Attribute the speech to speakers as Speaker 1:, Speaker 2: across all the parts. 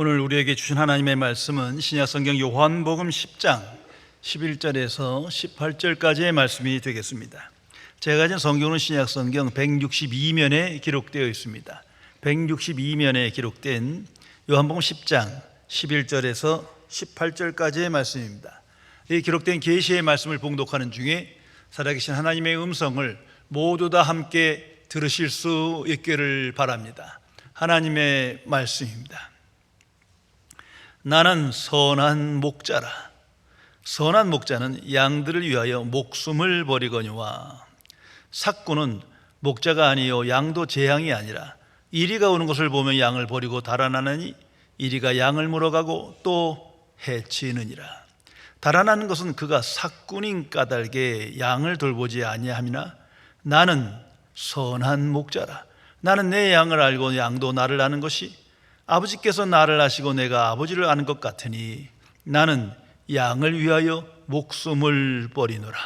Speaker 1: 오늘 우리에게 주신 하나님의 말씀은 신약성경 요한복음 10장 11절에서 18절까지의 말씀이 되겠습니다. 제가 가진 성경은 신약성경 162면에 기록되어 있습니다. 162면에 기록된 요한복음 10장 11절에서 18절까지의 말씀입니다. 이 기록된 계시의 말씀을 봉독하는 중에 살아계신 하나님의 음성을 모두 다 함께 들으실 수 있기를 바랍니다. 하나님의 말씀입니다. 나는 선한 목자라. 선한 목자는 양들을 위하여 목숨을 버리거니와 삭구는 목자가 아니요 양도 재앙이 아니라 이리가 오는 것을 보면 양을 버리고 달아나느니 이리가 양을 물어가고 또 해치느니라. 달아나는 것은 그가 삭군인 까닭에 양을 돌보지 아니함이나 나는 선한 목자라. 나는 내 양을 알고 양도 나를 아는 것이 아버지께서 나를 아시고 내가 아버지를 아는 것 같으니 나는 양을 위하여 목숨을 버리노라.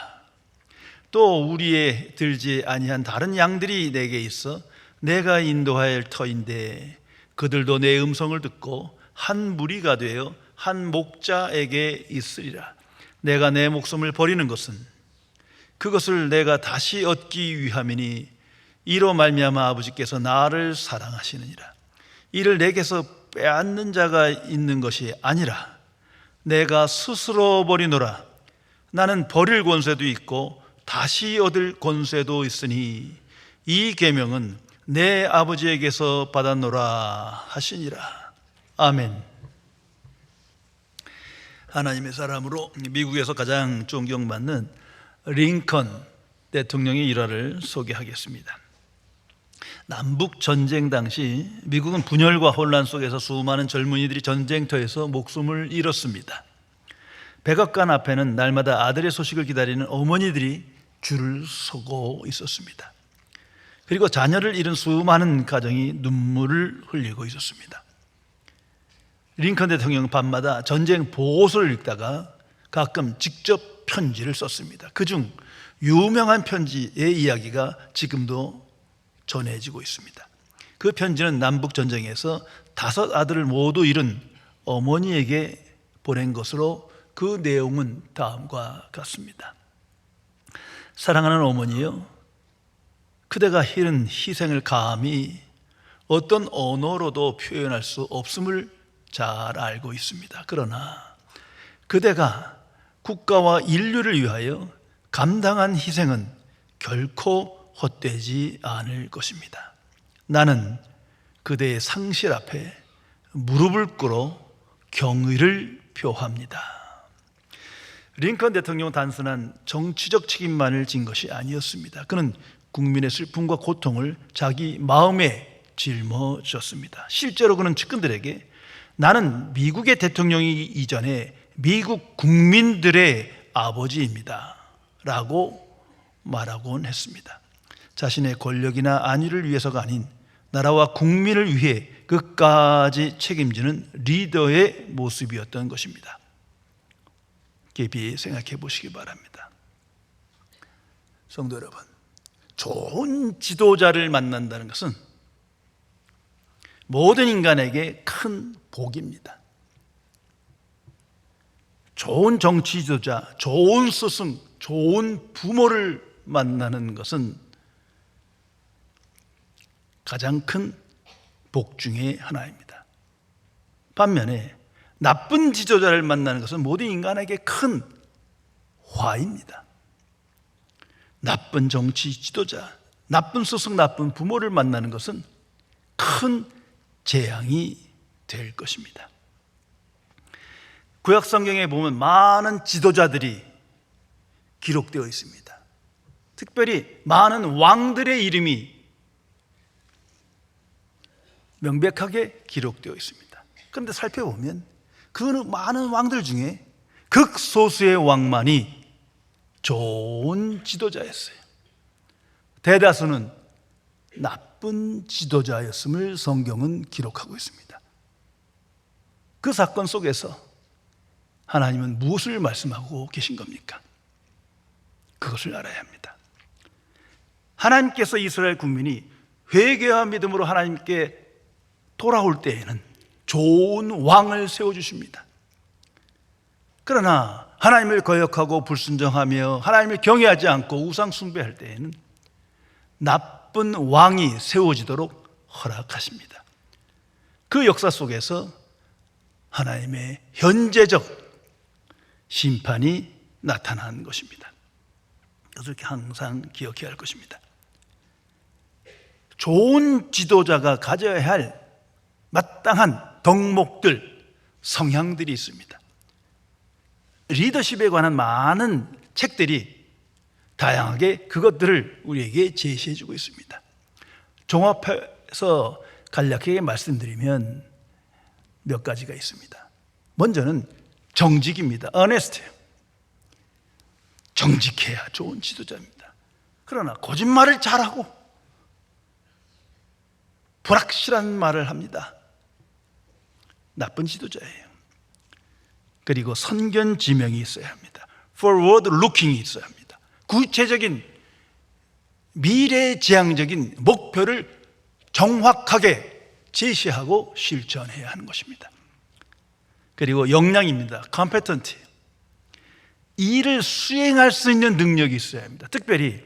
Speaker 1: 또 우리에 들지 아니한 다른 양들이 내게 있어 내가 인도할 터인데 그들도 내 음성을 듣고 한 무리가 되어 한 목자에게 있으리라. 내가 내 목숨을 버리는 것은 그것을 내가 다시 얻기 위함이니 이로 말미암아 아버지께서 나를 사랑하시느니라. 이를 내게서 빼앗는 자가 있는 것이 아니라 내가 스스로 버리노라. 나는 버릴 권세도 있고 다시 얻을 권세도 있으니 이 계명은 내 아버지에게서 받았노라 하시니라. 아멘. 하나님의 사람으로 미국에서 가장 존경받는 링컨 대통령의 일화를 소개하겠습니다. 남북 전쟁 당시 미국은 분열과 혼란 속에서 수많은 젊은이들이 전쟁터에서 목숨을 잃었습니다. 백악관 앞에는 날마다 아들의 소식을 기다리는 어머니들이 줄을 서고 있었습니다. 그리고 자녀를 잃은 수많은 가정이 눈물을 흘리고 있었습니다. 링컨 대통령은 밤마다 전쟁 보고서를 읽다가 가끔 직접 편지를 썼습니다. 그중 유명한 편지의 이야기가 지금도 전해지고 있습니다. 그 편지는 남북 전쟁에서 5 아들을 모두 잃은 어머니에게 보낸 것으로 그 내용은 다음과 같습니다. 사랑하는 어머니여, 그대가 이른 희생을 감히 어떤 언어로도 표현할 수 없음을 잘 알고 있습니다. 그러나 그대가 국가와 인류를 위하여 감당한 희생은 결코 헛되지 않을 것입니다. 나는 그대의 상실 앞에 무릎을 꿇어 경의를 표합니다. 링컨 대통령은 단순한 정치적 책임만을 진 것이 아니었습니다. 그는 국민의 슬픔과 고통을 자기 마음에 짊어졌습니다. 실제로 그는 측근들에게 나는 미국의 대통령이기 이전에 미국 국민들의 아버지입니다 라고 말하곤 했습니다. 자신의 권력이나 안위를 위해서가 아닌 나라와 국민을 위해 끝까지 책임지는 리더의 모습이었던 것입니다. 깊이 생각해 보시기 바랍니다. 성도 여러분, 좋은 지도자를 만난다는 것은 모든 인간에게 큰 복입니다. 좋은 정치 지도자, 좋은 스승, 좋은 부모를 만나는 것은 가장 큰 복 중에 하나입니다. 반면에 나쁜 지도자를 만나는 것은 모든 인간에게 큰 화입니다. 나쁜 정치 지도자, 나쁜 스승, 나쁜 부모를 만나는 것은 큰 재앙이 될 것입니다. 구약 성경에 보면 많은 지도자들이 기록되어 있습니다. 특별히 많은 왕들의 이름이 명백하게 기록되어 있습니다. 그런데 살펴보면 그 많은 왕들 중에 극소수의 왕만이 좋은 지도자였어요. 대다수는 나쁜 지도자였음을 성경은 기록하고 있습니다. 그 사건 속에서 하나님은 무엇을 말씀하고 계신 겁니까? 그것을 알아야 합니다. 하나님께서 이스라엘 국민이 회개와 믿음으로 하나님께 돌아올 때에는 좋은 왕을 세워주십니다. 그러나 하나님을 거역하고 불순종하며 하나님을 경외하지 않고 우상 숭배할 때에는 나쁜 왕이 세워지도록 허락하십니다. 그 역사 속에서 하나님의 현재적 심판이 나타나는 것입니다. 그렇게 항상 기억해야 할 것입니다. 좋은 지도자가 가져야 할 마땅한 덕목들, 성향들이 있습니다. 리더십에 관한 많은 책들이 다양하게 그것들을 우리에게 제시해 주고 있습니다. 종합해서 간략하게 말씀드리면 몇 가지가 있습니다. 먼저는 정직입니다. earnest. 정직해야 좋은 지도자입니다. 그러나 거짓말을 잘하고 불확실한 말을 합니다. 나쁜 지도자예요. 그리고 선견지명이 있어야 합니다. forward looking이 있어야 합니다. 구체적인 미래지향적인 목표를 정확하게 제시하고 실천해야 하는 것입니다. 그리고 역량입니다. competent. 일을 수행할 수 있는 능력이 있어야 합니다. 특별히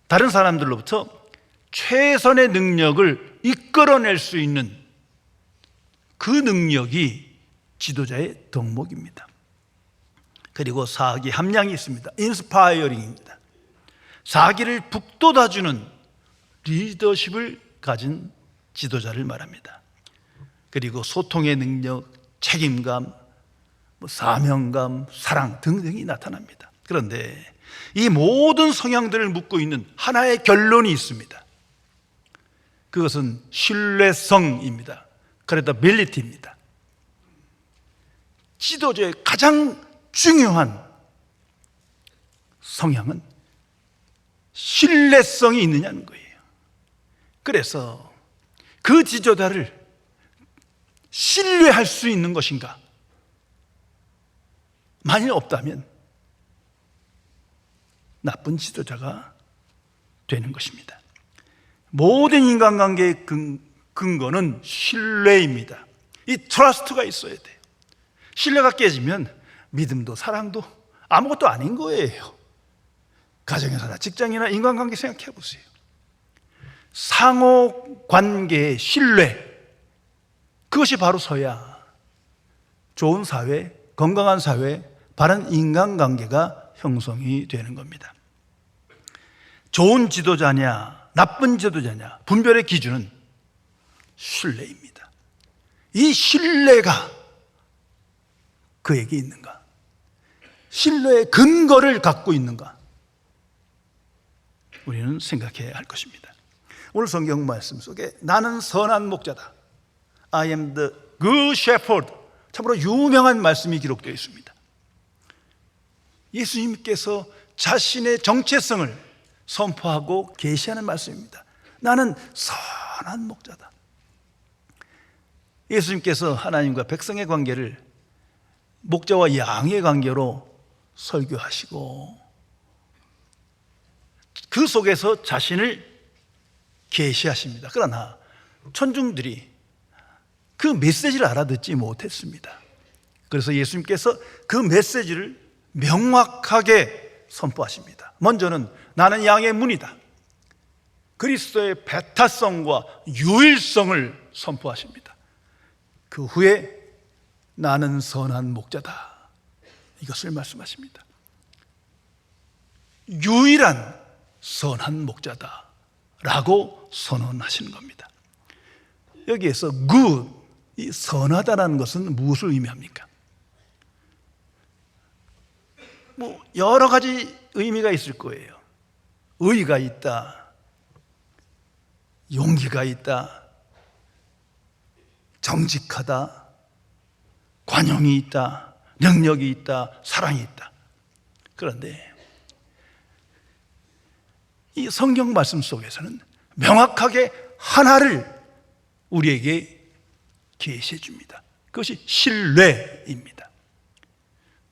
Speaker 1: 다른 사람들로부터 최선의 능력을 이끌어낼 수 있는 그 능력이 지도자의 덕목입니다. 그리고 사기 함량이 있습니다. 인스파이어링입니다. 사기를 북돋아주는 리더십을 가진 지도자를 말합니다. 그리고 소통의 능력, 책임감, 사명감, 사랑 등등이 나타납니다. 그런데 이 모든 성향들을 묻고 있는 하나의 결론이 있습니다. 그것은 신뢰성입니다. credibility입니다. 지도자의 가장 중요한 성향은 신뢰성이 있느냐는 거예요. 그래서 그 지도자를 신뢰할 수 있는 것인가? 만일 없다면 나쁜 지도자가 되는 것입니다. 모든 인간관계의 근거는 신뢰입니다. 이 트러스트가 있어야 돼요. 신뢰가 깨지면 믿음도 사랑도 아무것도 아닌 거예요. 가정에서나 직장이나 인간관계 생각해 보세요. 상호관계의 신뢰, 그것이 바로 서야 좋은 사회, 건강한 사회, 바른 인간관계가 형성이 되는 겁니다. 좋은 지도자냐, 나쁜 지도자냐, 분별의 기준은 신뢰입니다. 이 신뢰가 그에게 있는가? 신뢰의 근거를 갖고 있는가? 우리는 생각해야 할 것입니다. 오늘 성경 말씀 속에 나는 선한 목자다, I am the good shepherd, 참으로 유명한 말씀이 기록되어 있습니다. 예수님께서 자신의 정체성을 선포하고 계시하는 말씀입니다. 나는 선한 목자다. 예수님께서 하나님과 백성의 관계를 목자와 양의 관계로 설교하시고 그 속에서 자신을 계시하십니다. 그러나 천중들이 그 메시지를 알아듣지 못했습니다. 그래서 예수님께서 그 메시지를 명확하게 선포하십니다. 먼저는 나는 양의 문이다. 그리스도의 배타성과 유일성을 선포하십니다. 그 후에 나는 선한 목자다, 이것을 말씀하십니다. 유일한 선한 목자다 라고 선언하시는 겁니다. 여기에서 good, 이 선하다라는 것은 무엇을 의미합니까? 여러 가지 의미가 있을 거예요. 의의가 있다, 용기가 있다, 정직하다, 관용이 있다, 능력이 있다, 사랑이 있다. 그런데 이 성경 말씀 속에서는 명확하게 하나를 우리에게 계시해 줍니다. 그것이 신뢰입니다.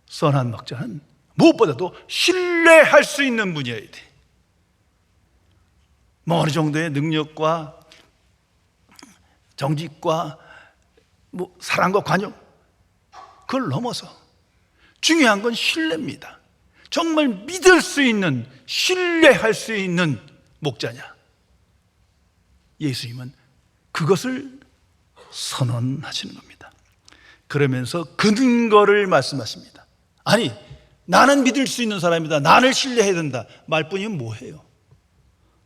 Speaker 1: 선한 목자는 무엇보다도 신뢰할 수 있는 분이어야 돼. 어느 정도의 능력과 정직과 사랑과 관용, 그걸 넘어서 중요한 건 신뢰입니다. 정말 믿을 수 있는, 신뢰할 수 있는 목자냐? 예수님은 그것을 선언하시는 겁니다. 그러면서 근거를 말씀하십니다. 아니, 나는 믿을 수 있는 사람이다, 나를 신뢰해야 된다 말뿐이면 뭐해요?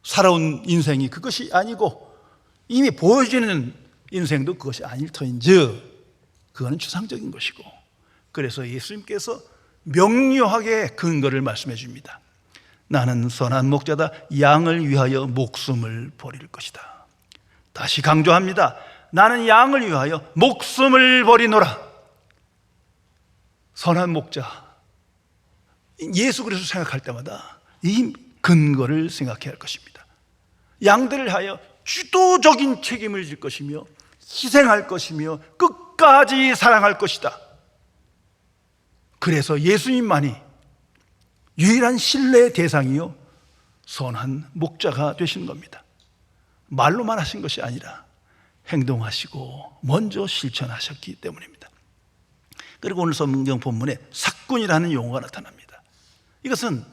Speaker 1: 살아온 인생이 그것이 아니고 이미 보여지는 인생도 그것이 아닐 터인즉 그거는 추상적인 것이고, 그래서 예수님께서 명료하게 근거를 말씀해 줍니다. 나는 선한 목자다. 양을 위하여 목숨을 버릴 것이다. 다시 강조합니다. 나는 양을 위하여 목숨을 버리노라. 선한 목자, 예수 그리스도 생각할 때마다 이 근거를 생각해야 할 것입니다. 양들을 하여 주도적인 책임을 질 것이며 희생할 것이며 끝까지 사랑할 것이다. 그래서 예수님만이 유일한 신뢰의 대상이요 선한 목자가 되신 겁니다. 말로만 하신 것이 아니라 행동하시고 먼저 실천하셨기 때문입니다. 그리고 오늘 성경 본문에 삭군이라는 용어가 나타납니다. 이것은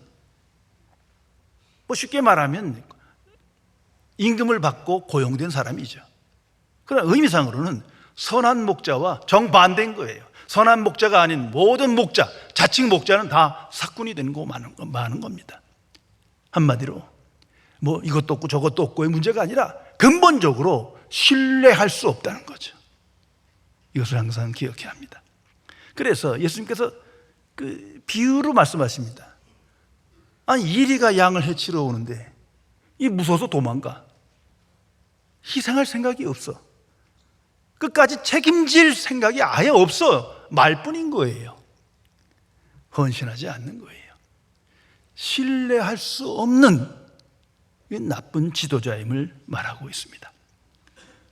Speaker 1: 쉽게 말하면 임금을 받고 고용된 사람이죠. 그러나 의미상으로는 선한 목자와 정반대인 거예요. 선한 목자가 아닌 모든 목자, 자칭 목자는 다 삭군이 되는 거 많은 겁니다. 한마디로 이것도 없고 저것도 없고의 문제가 아니라 근본적으로 신뢰할 수 없다는 거죠. 이것을 항상 기억해야 합니다. 그래서 예수님께서 그 비유로 말씀하십니다. 아니, 이리가 양을 해치러 오는데 이 무서워서 도망가. 희생할 생각이 없어. 끝까지 책임질 생각이 아예 없어. 말뿐인 거예요. 헌신하지 않는 거예요. 신뢰할 수 없는 나쁜 지도자임을 말하고 있습니다.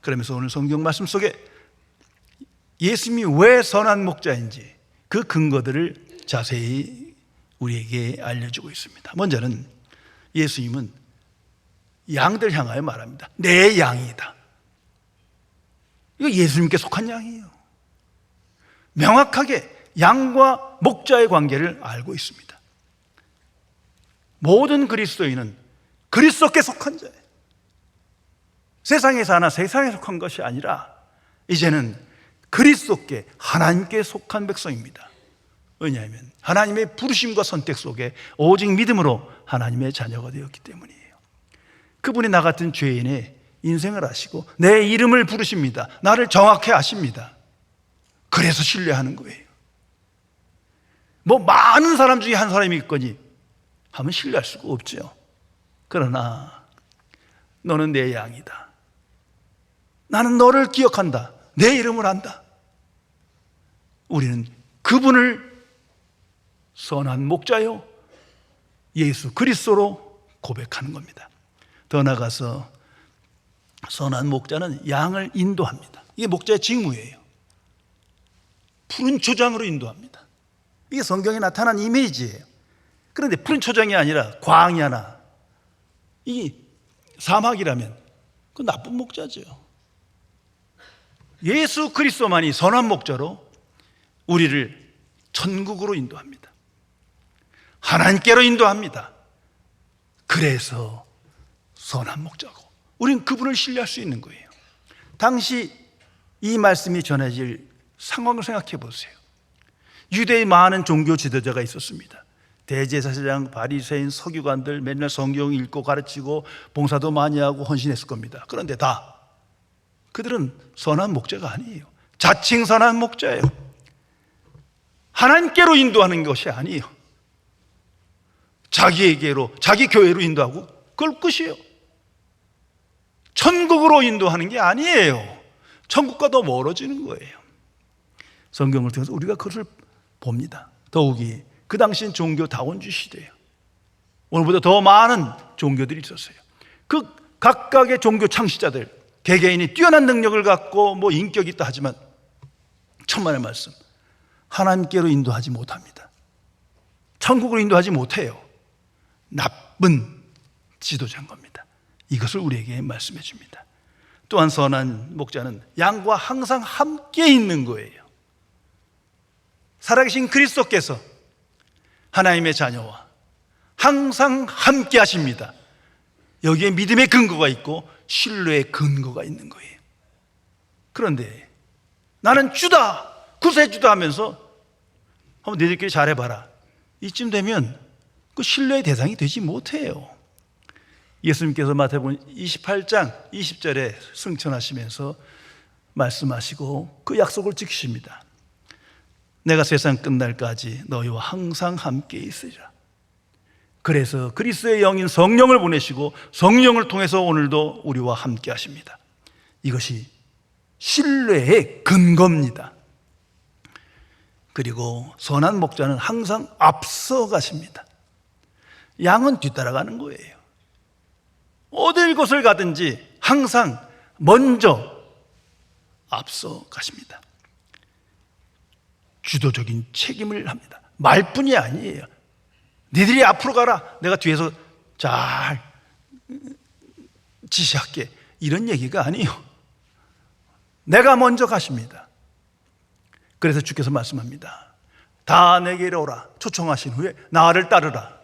Speaker 1: 그러면서 오늘 성경 말씀 속에 예수님이 왜 선한 목자인지 그 근거들을 자세히 우리에게 알려주고 있습니다. 먼저는 예수님은 양들 향하여 말합니다. 내 양이다. 이거 예수님께 속한 양이에요. 명확하게 양과 목자의 관계를 알고 있습니다. 모든 그리스도인은 그리스도께 속한 자예요. 세상에 사나 세상에 속한 것이 아니라 이제는 그리스도께, 하나님께 속한 백성입니다. 왜냐하면 하나님의 부르심과 선택 속에 오직 믿음으로 하나님의 자녀가 되었기 때문이에요. 그분이 나 같은 죄인의 인생을 아시고 내 이름을 부르십니다. 나를 정확히 아십니다. 그래서 신뢰하는 거예요. 많은 사람 중에 한 사람이 있거니 하면 신뢰할 수가 없죠. 그러나 너는 내 양이다. 나는 너를 기억한다. 내 이름을 안다. 우리는 그분을 선한 목자요 예수 그리스도로 고백하는 겁니다. 더 나아가서 선한 목자는 양을 인도합니다. 이게 목자의 직무예요. 푸른 초장으로 인도합니다. 이게 성경에 나타난 이미지예요. 그런데 푸른 초장이 아니라 광야나 이 사막이라면 그 나쁜 목자죠. 예수 그리스도만이 선한 목자로 우리를 천국으로 인도합니다. 하나님께로 인도합니다. 그래서 선한 목자고 우리는 그분을 신뢰할 수 있는 거예요. 당시 이 말씀이 전해질 상황을 생각해 보세요. 유대의 많은 종교 지도자가 있었습니다. 대제사장, 바리새인, 서기관들 맨날 성경 읽고 가르치고 봉사도 많이 하고 헌신했을 겁니다. 그런데 그들은 선한 목자가 아니에요. 자칭 선한 목자예요. 하나님께로 인도하는 것이 아니에요. 자기에게로, 자기 교회로 인도하고 그걸 끝이에요. 천국으로 인도하는 게 아니에요. 천국과 더 멀어지는 거예요. 성경을 통해서 우리가 그것을 봅니다. 더욱이 그 당시엔 종교 다원주의 시대예요. 오늘보다 더 많은 종교들이 있었어요. 그 각각의 종교 창시자들, 개개인이 뛰어난 능력을 갖고 인격이 있다 하지만 천만의 말씀, 하나님께로 인도하지 못합니다. 천국으로 인도하지 못해요. 나쁜 지도자인 겁니다. 이것을 우리에게 말씀해 줍니다. 또한 선한 목자는 양과 항상 함께 있는 거예요. 살아계신 그리스도께서 하나님의 자녀와 항상 함께 하십니다. 여기에 믿음의 근거가 있고 신뢰의 근거가 있는 거예요. 그런데 나는 주다, 구세주다 하면서 한번 너희들끼리 잘해봐라. 이쯤 되면 그 신뢰의 대상이 되지 못해요. 예수님께서 마태복음 28장 20절에 승천하시면서 말씀하시고 그 약속을 지키십니다. 내가 세상 끝날까지 너희와 항상 함께 있으리라. 그래서 그리스도의 영인 성령을 보내시고 성령을 통해서 오늘도 우리와 함께 하십니다. 이것이 신뢰의 근거입니다. 그리고 선한 목자는 항상 앞서 가십니다. 양은 뒤따라가는 거예요. 어딜 곳을 가든지 항상 먼저 앞서 가십니다. 주도적인 책임을 합니다. 말뿐이 아니에요. 니들이 앞으로 가라, 내가 뒤에서 잘 지시할게, 이런 얘기가 아니에요. 내가 먼저 가십니다. 그래서 주께서 말씀합니다. 다 내게로 오라, 초청하신 후에 나를 따르라.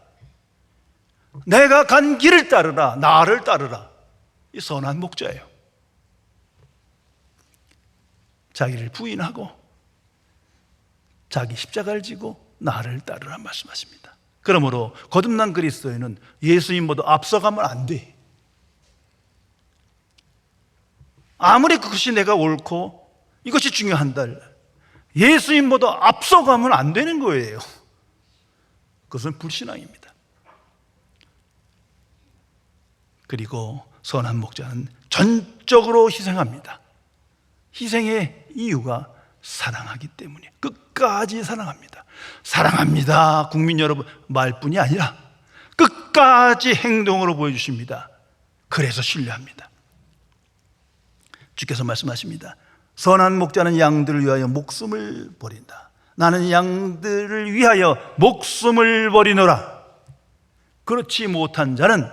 Speaker 1: 내가 간 길을 따르라, 나를 따르라. 이 선한 목자예요. 자기를 부인하고 자기 십자가를 지고 나를 따르라 말씀하십니다. 그러므로 거듭난 그리스도인은 예수님보다 앞서가면 안 돼. 아무리 그것이 내가 옳고 이것이 중요한다, 예수님보다 앞서가면 안 되는 거예요. 그것은 불신앙입니다. 그리고 선한 목자는 전적으로 희생합니다. 희생의 이유가 사랑하기 때문에 끝까지 사랑합니다. 사랑합니다, 국민 여러분, 말뿐이 아니라 끝까지 행동으로 보여주십니다. 그래서 신뢰합니다. 주께서 말씀하십니다. 선한 목자는 양들을 위하여 목숨을 버린다. 나는 양들을 위하여 목숨을 버리노라. 그렇지 못한 자는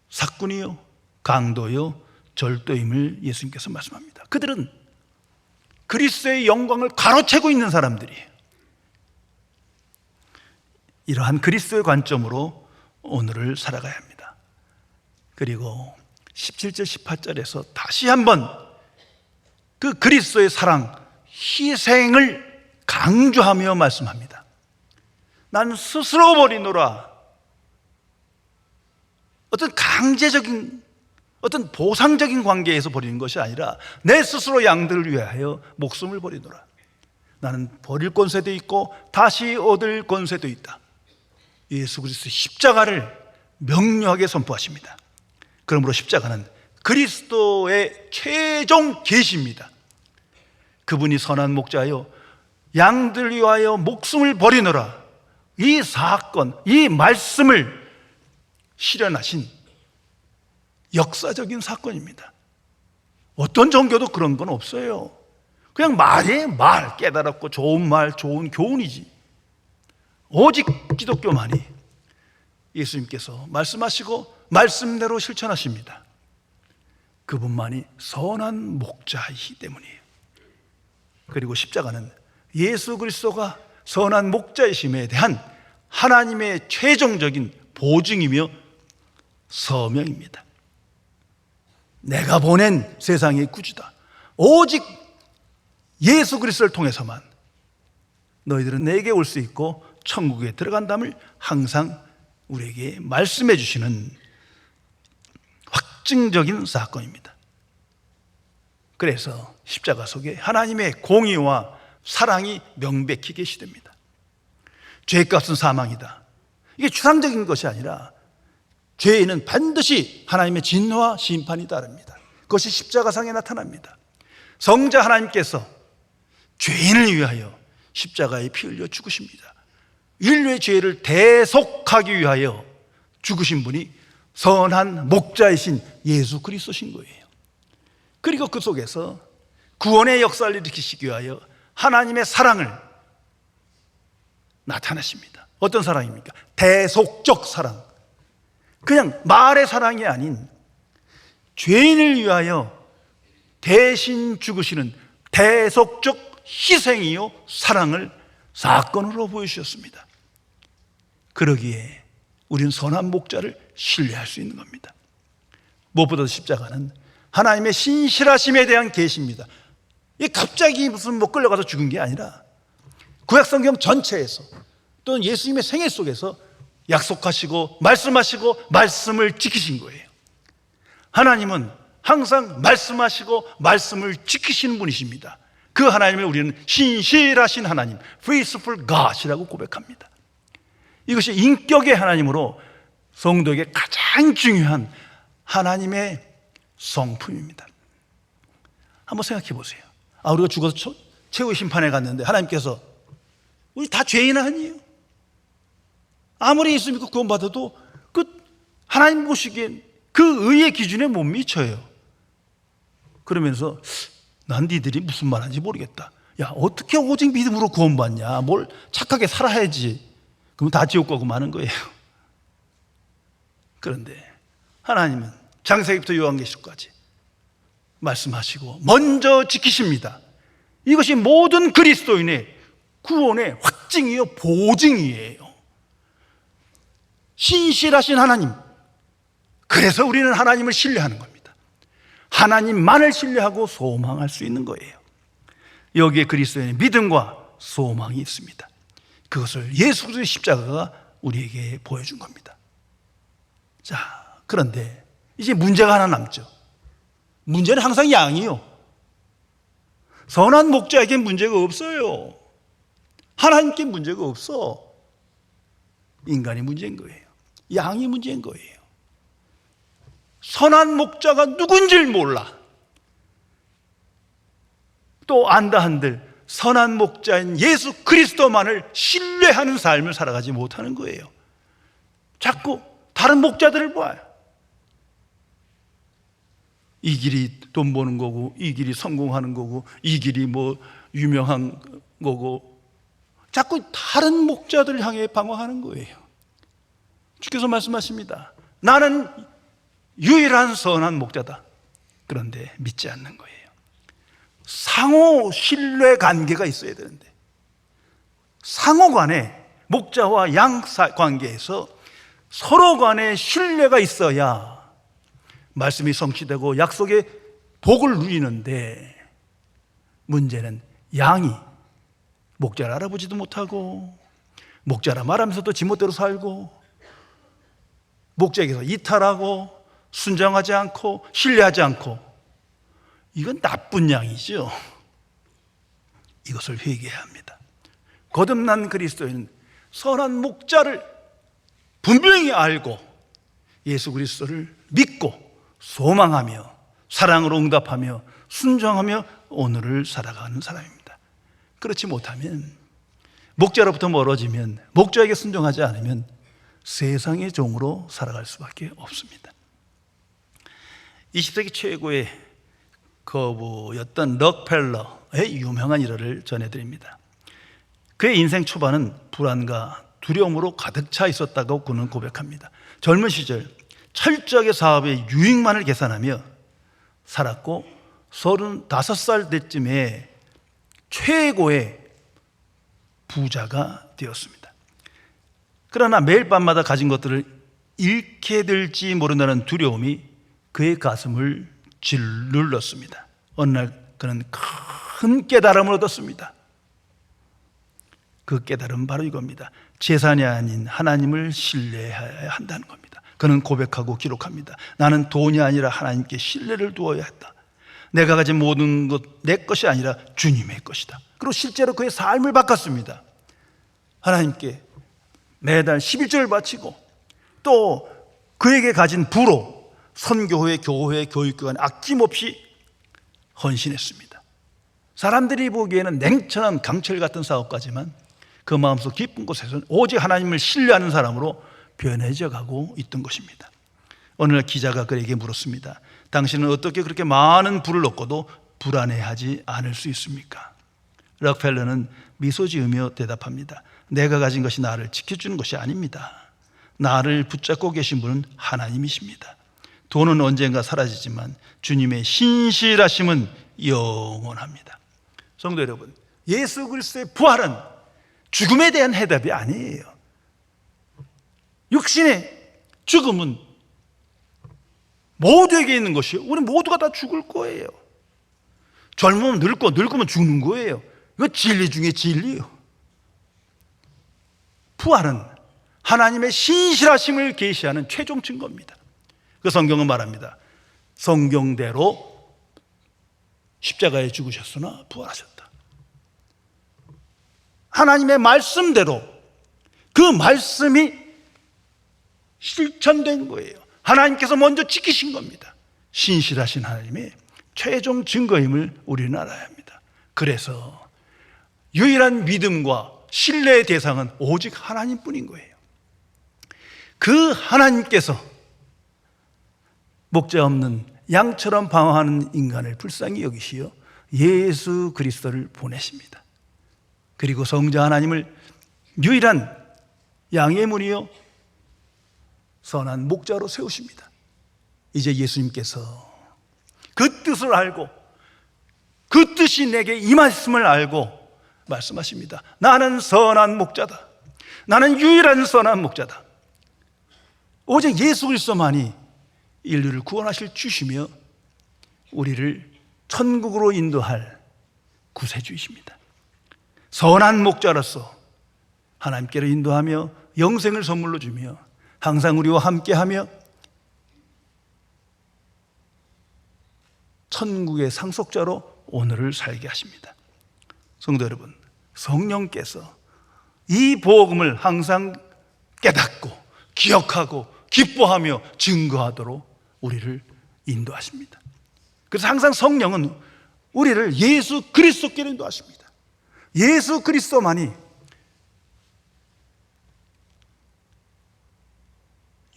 Speaker 1: 삭군이요, 강도요, 절도임을 예수님께서 말씀합니다. 그들은 그리스도의 영광을 가로채고 있는 사람들이에요. 이러한 그리스도의 관점으로 오늘을 살아가야 합니다. 그리고 17절 18절에서 다시 한번 그 그리스도의 사랑, 희생을 강조하며 말씀합니다. 난 스스로 버리노라. 어떤 강제적인, 어떤 보상적인 관계에서 버리는 것이 아니라 내 스스로 양들을 위하여 목숨을 버리노라. 나는 버릴 권세도 있고 다시 얻을 권세도 있다. 예수 그리스도의 십자가를 명료하게 선포하십니다. 그러므로 십자가는 그리스도의 최종 계시입니다. 그분이 선한 목자요, 양들 위하여 목숨을 버리노라. 이 사건, 이 말씀을 실현하신 역사적인 사건입니다. 어떤 종교도 그런 건 없어요. 그냥 말이에요. 말, 깨달았고 좋은 말, 좋은 교훈이지. 오직 기독교만이 예수님께서 말씀하시고 말씀대로 실천하십니다. 그분만이 선한 목자이기 때문이에요. 그리고 십자가는 예수 그리스도가 선한 목자이심에 대한 하나님의 최종적인 보증이며 서명입니다. 내가 보낸 세상의 구주다. 오직 예수 그리스도를 통해서만 너희들은 내게 올 수 있고 천국에 들어간다음을 항상 우리에게 말씀해 주시는 확증적인 사건입니다. 그래서 십자가 속에 하나님의 공의와 사랑이 명백히 계시됩니다. 죄값은 사망이다. 이게 추상적인 것이 아니라 죄에는 반드시 하나님의 진노와 심판이 따릅니다. 그것이 십자가상에 나타납니다. 성자 하나님께서 죄인을 위하여 십자가에 피 흘려 죽으십니다. 인류의 죄를 대속하기 위하여 죽으신 분이 선한 목자이신 예수 그리스도신 거예요. 그리고 그 속에서 구원의 역사를 일으키시기 위하여 하나님의 사랑을 나타내십니다. 어떤 사랑입니까? 대속적 사랑. 그냥 말의 사랑이 아닌 죄인을 위하여 대신 죽으시는 대속적 희생이요 사랑을 사건으로 보여주셨습니다. 그러기에 우리는 선한 목자를 신뢰할 수 있는 겁니다. 무엇보다도 십자가는 하나님의 신실하심에 대한 계시입니다. 이게 갑자기 무슨 끌려가서 죽은 게 아니라 구약성경 전체에서 또는 예수님의 생애 속에서 약속하시고 말씀하시고 말씀을 지키신 거예요. 하나님은 항상 말씀하시고 말씀을 지키시는 분이십니다. 그 하나님을 우리는 신실하신 하나님, faithful God이라고 고백합니다. 이것이 인격의 하나님으로 성도에게 가장 중요한 하나님의 성품입니다. 한번 생각해 보세요. 우리가 죽어서 최후의 심판에 갔는데 하나님께서 우리 다 죄인 아니에요? 아무리 예수 믿고 구원받아도 그 하나님 보시기엔 그 의의 기준에 못 미쳐요. 그러면서 난 니들이 무슨 말하는지 모르겠다. 야, 어떻게 오직 믿음으로 구원받냐? 뭘 착하게 살아야지. 그럼 다 지옥 가고 마는 거예요. 그런데 하나님은 창세기부터 요한계시록까지 말씀하시고 먼저 지키십니다. 이것이 모든 그리스도인의 구원의 확증이요 보증이에요. 신실하신 하나님, 그래서 우리는 하나님을 신뢰하는 겁니다. 하나님만을 신뢰하고 소망할 수 있는 거예요. 여기에 그리스도인의 믿음과 소망이 있습니다. 그것을 예수 그리스도의 십자가가 우리에게 보여준 겁니다. 자, 그런데 이제 문제가 하나 남죠. 문제는 항상 양이요. 선한 목자에게 문제가 없어요. 하나님께 문제가 없어. 인간이 문제인 거예요. 양이 문제인 거예요. 선한 목자가 누군지를 몰라. 또 안다 한들 선한 목자인 예수 그리스도만을 신뢰하는 삶을 살아가지 못하는 거예요. 자꾸 다른 목자들을 봐요. 이 길이 돈 버는 거고, 이 길이 성공하는 거고, 이 길이 뭐 유명한 거고, 자꾸 다른 목자들을 향해 방황하는 거예요. 주께서 말씀하십니다. 나는 유일한 선한 목자다. 그런데 믿지 않는 거예요. 상호 신뢰 관계가 있어야 되는데, 상호 간에 목자와 양 관계에서 서로 간에 신뢰가 있어야 말씀이 성취되고 약속의 복을 누리는데, 문제는 양이 목자를 알아보지도 못하고 목자라 말하면서도 지멋대로 살고 목자에게서 이탈하고 순종하지 않고 신뢰하지 않고, 이건 나쁜 양이죠. 이것을 회개해야 합니다. 거듭난 그리스도인은 선한 목자를 분명히 알고 예수 그리스도를 믿고 소망하며 사랑으로 응답하며 순종하며 오늘을 살아가는 사람입니다. 그렇지 못하면, 목자로부터 멀어지면, 목자에게 순종하지 않으면 세상의 종으로 살아갈 수밖에 없습니다. 20세기 최고의 거부였던 럭펠러의 유명한 일화를 전해드립니다. 그의 인생 초반은 불안과 두려움으로 가득 차 있었다고 그는 고백합니다. 젊은 시절 철저하게 사업의 유익만을 계산하며 살았고 35살 때쯤에 최고의 부자가 되었습니다. 그러나 매일 밤마다 가진 것들을 잃게 될지 모른다는 두려움이 그의 가슴을 짓눌렀습니다. 어느 날 그는 큰 깨달음을 얻었습니다. 그 깨달음은 바로 이겁니다. 재산이 아닌 하나님을 신뢰해야 한다는 겁니다. 그는 고백하고 기록합니다. 나는 돈이 아니라 하나님께 신뢰를 두어야 했다. 내가 가진 모든 것 내 것이 아니라 주님의 것이다. 그리고 실제로 그의 삶을 바꿨습니다. 하나님께 매달 11조를 바치고 또 그에게 가진 부로 선교회, 교회, 교육기관에 아낌없이 헌신했습니다. 사람들이 보기에는 냉철한 강철 같은 사업가지만 그 마음속 깊은 곳에서는 오직 하나님을 신뢰하는 사람으로 변해져 가고 있던 것입니다. 어느 날 기자가 그에게 물었습니다. 당신은 어떻게 그렇게 많은 부를 얻고도 불안해하지 않을 수 있습니까? 록펠러는 미소 지으며 대답합니다. 내가 가진 것이 나를 지켜주는 것이 아닙니다. 나를 붙잡고 계신 분은 하나님이십니다. 돈은 언젠가 사라지지만 주님의 신실하심은 영원합니다. 성도 여러분, 예수 그리스도의 부활은 죽음에 대한 해답이 아니에요. 육신의 죽음은 모두에게 있는 것이요, 우리 모두가 다 죽을 거예요. 젊으면 늙고, 늙으면 죽는 거예요. 이거 진리 중에 진리예요. 부활은 하나님의 신실하심을 계시하는 최종 증거입니다. 그 성경은 말합니다. 성경대로 십자가에 죽으셨으나 부활하셨다. 하나님의 말씀대로 그 말씀이 실천된 거예요. 하나님께서 먼저 지키신 겁니다. 신실하신 하나님의 최종 증거임을 우리는 알아야 합니다. 그래서 유일한 믿음과 신뢰의 대상은 오직 하나님뿐인 거예요. 그 하나님께서 목자 없는 양처럼 방황하는 인간을 불쌍히 여기시어 예수 그리스도를 보내십니다. 그리고 성자 하나님을 유일한 양의 문이요 선한 목자로 세우십니다. 이제 예수님께서 그 뜻을 알고 그 뜻이 내게 임하심을 알고 말씀하십니다. 나는 선한 목자다. 나는 유일한 선한 목자다. 오직 예수 그리스도만이 인류를 구원하실 주시며 우리를 천국으로 인도할 구세주이십니다. 선한 목자로서 하나님께로 인도하며 영생을 선물로 주며 항상 우리와 함께하며 천국의 상속자로 오늘을 살게 하십니다. 성도 여러분, 성령께서 이 복음을 항상 깨닫고 기억하고 기뻐하며 증거하도록 우리를 인도하십니다. 그래서 항상 성령은 우리를 예수 그리스도께로 인도하십니다. 예수 그리스도만이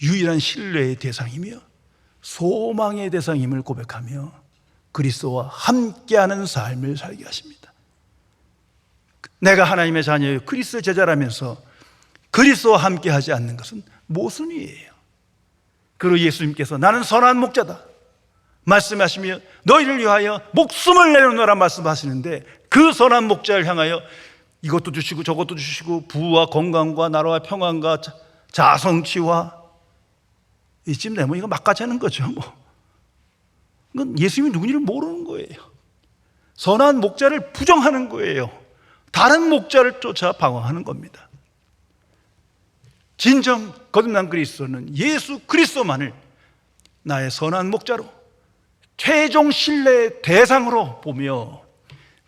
Speaker 1: 유일한 신뢰의 대상이며 소망의 대상임을 고백하며 그리스도와 함께하는 삶을 살게 하십니다. 내가 하나님의 자녀요 그리스도의 제자라면서 그리스도와 함께하지 않는 것은 모순이에요. 그리고 예수님께서 나는 선한 목자다 말씀하시며 너희를 위하여 목숨을 내놓노라 말씀하시는데 그 선한 목자를 향하여 이것도 주시고 저것도 주시고 부와 건강과 나라와 평안과 자성치와 이쯤 되면 이거 막가자는 거죠. 이건 예수님이 누군지를 모르는 거예요. 선한 목자를 부정하는 거예요. 다른 목자를 쫓아 방황하는 겁니다. 진정 거듭난 그리스도는 예수 그리스도만을 나의 선한 목자로 최종 신뢰의 대상으로 보며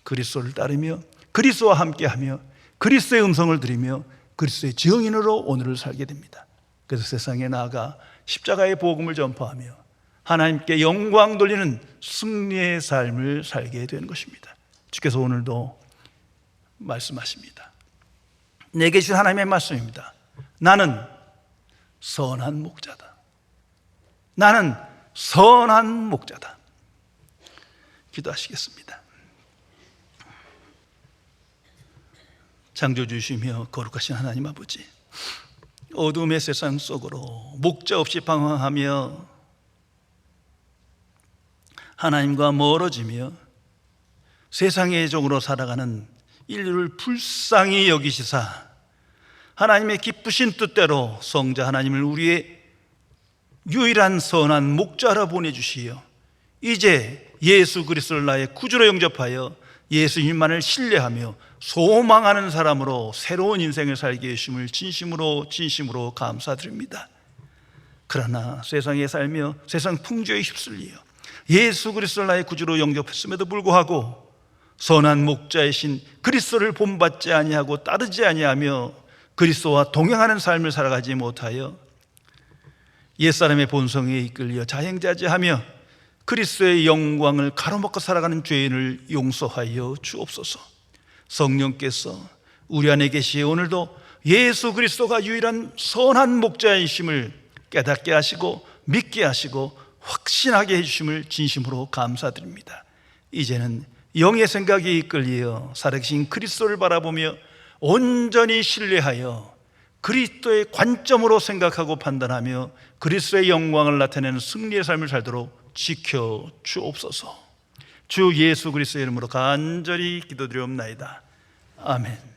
Speaker 1: 그리스도를 따르며 그리스도와 함께하며 그리스도의 음성을 들으며 그리스도의 증인으로 오늘을 살게 됩니다. 그래서 세상에 나아가 십자가의 복음을 전파하며 하나님께 영광 돌리는 승리의 삶을 살게 되는 것입니다. 주께서 오늘도 말씀하십니다. 내게 주신 하나님의 말씀입니다. 나는 선한 목자다. 나는 선한 목자다. 기도하시겠습니다. 창조주시며 거룩하신 하나님 아버지, 어둠의 세상 속으로 목자 없이 방황하며 하나님과 멀어지며 세상의 종으로 살아가는 인류를 불쌍히 여기시사 하나님의 기쁘신 뜻대로 성자 하나님을 우리의 유일한 선한 목자로 보내주시어 이제 예수 그리스도를 나의 구주로 영접하여 예수님만을 신뢰하며 소망하는 사람으로 새로운 인생을 살게 해주심을 진심으로 감사드립니다. 그러나 세상에 살며 세상 풍조에 휩쓸려 예수 그리스도를 나의 구주로 영접했음에도 불구하고 선한 목자이신 그리스도를 본받지 아니하고 따르지 아니하며 그리스도와 동행하는 삶을 살아가지 못하여 옛사람의 본성에 이끌려 자행자재하며 그리스도의 영광을 가로막고 살아가는 죄인을 용서하여 주옵소서. 성령께서 우리 안에 계시에 오늘도 예수 그리스도가 유일한 선한 목자이심을 깨닫게 하시고 믿게 하시고 확신하게 해주심을 진심으로 감사드립니다. 이제는 영의 생각에 이끌려 살아계신 그리스도를 바라보며 온전히 신뢰하여 그리스도의 관점으로 생각하고 판단하며 그리스도의 영광을 나타내는 승리의 삶을 살도록 지켜 주옵소서. 주 예수 그리스도의 이름으로 간절히 기도드리옵나이다. 아멘.